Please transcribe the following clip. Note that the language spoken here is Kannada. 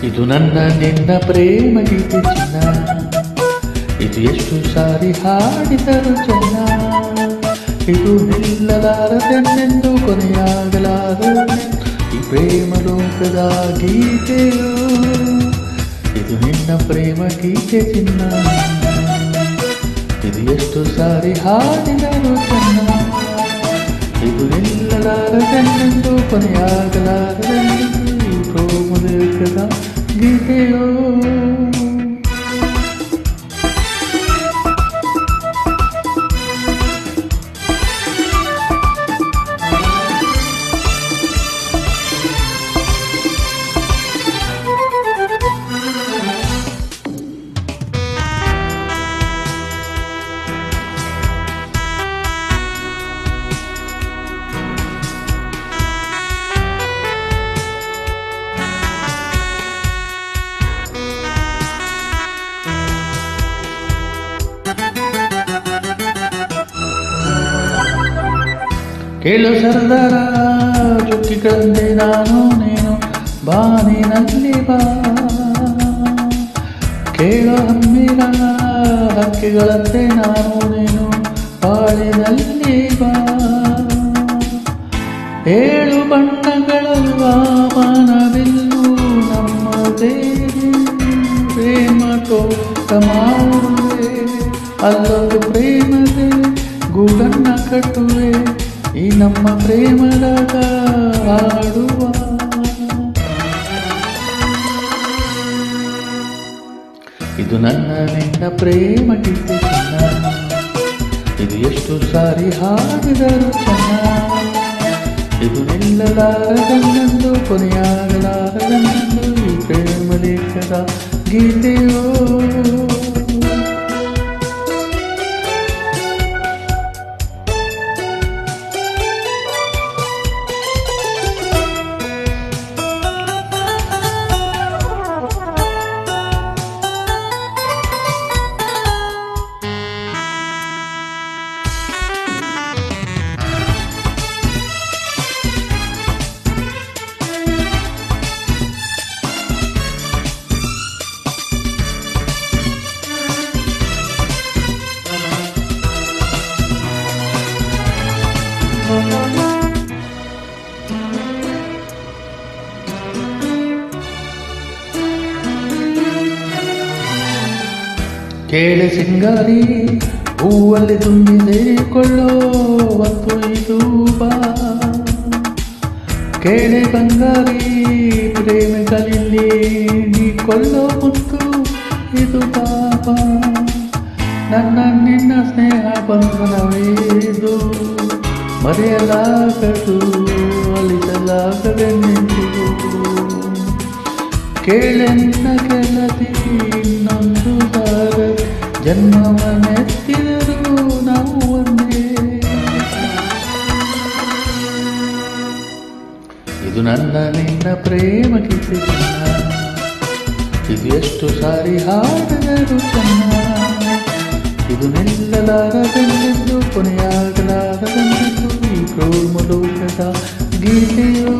ಇದು ನನ್ನ ನಿನ್ನ ಪ್ರೇಮ ಗೀತೆ ಚಿನ್ನ, ಇದು ಎಷ್ಟು ಸಾರಿ ಹಾಡಿದರು ಚೆನ್ನ, ಇದು ನಿಲ್ಲಲಾರದೆಂದೆಂದು ಕೊನೆಯಾಗಲಾರದು ಈ ಪ್ರೇಮ ಲೋಕದ ಗೀತೆಯು. ಇದು ನಿನ್ನ ಪ್ರೇಮ ಗೀತೆ ಚಿನ್ನ, ಇದು ಎಷ್ಟು ಸಾರಿ ಹಾಡಿದರು ಚೆನ್ನ, ಇದು ನಿಲ್ಲಲಾರದೆಂದೆಂದು ಕೊನೆಯಾಗಲಾರದೆಂದು ಈ ಪ್ರೇಮ ಲೋಕದ ಗೀತೆಯೋ. ಕೇಳು ಸರದಾರ ಚುಕ್ಕಿಗಳಂತೆ ನಾನು ನೀನು ಬಾನಿನಲ್ಲಿ ಬಾ, ಕೇಳು ಹಮ್ಮಿನ ಹಕ್ಕಿಗಳಂತೆ ನಾನು ನೀನು ಬಾಳಿನಲ್ಲಿ ಬಾ. ಏಳು ಬಣ್ಣಗಳಲ್ವ ಮನವಿಲ್ಲು ನಮ್ಮದೇ, ಪ್ರೇಮ ತೋಟ ಮಾಡುವೆ ಅಲ್ಲೊಂದು ಪ್ರೇಮದೇ ಗೂಡನ್ನ ಕಟ್ಟುವೆ ಈ ನಮ್ಮ ಪ್ರೇಮದಾಗ ಹಾಡುವ. ಇದು ನನ್ನ ನಿನ್ನ ಪ್ರೇಮ ಗೀತೆ ಚಿನ್ನ, ಇದು ಎಷ್ಟು ಸಾರಿ ಹಾಡಿದರು ಚೆನ್ನ, ಇದು ನಿಲ್ಲಲಾರದೆಂದೆಂದು ಕೊನೆಯಾಗಲಾರದೆಂದೆಂದು ಈ ಪ್ರೇಮ ಲೇಖದ ಗೀತೆಯೋ. ಕೇಳೆ ಸಿಂಗಾರಿ ಹೂವಲ್ಲಿ ತುಂಬಿದೆ ಕೊಳ್ಳೋ ಹೊತ್ತು ಇದು ಬಾ, ಕೇಳೆ ಬಂಗಾರಿ ಪ್ರೇಮಿಗಳಲ್ಲಿ ನೀ ಕೊಳ್ಳೋ ಮುತ್ತು ಇದು ಪಾಪ. ನನ್ನ ನಿನ್ನ ಸ್ನೇಹ ಬಂಧನವೇದು ಮರೆಯಲಾಗದು ಅಳಿಸಲಾಗದೆಂದಿಗೂ. ಕೇಳೆನ್ನ ಗೆಳತಿ ಇನ್ನೊಂದು ಬಾರ ಜನ್ಮವನ್ನೆತ್ತಿದರೂ ನಾವು ಒಂದೇ. ಇದು ನನ್ನ ನಿನ್ನ ಪ್ರೇಮ ಗೀತೆ ಚಿನ್ನ, ಇದು ಎಷ್ಟು ಸಾರಿ ಹಾಡಿದರು ಚೆನ್ನ, ಇದು ನಿಲ್ಲಲಾರದೆಂದೆಂದು ಕೊನೆಯಾಗಲಾರದೆಂದು ಈ ಪ್ರೇಮ ಲೋಕದ ಗೀತೆಯೋ.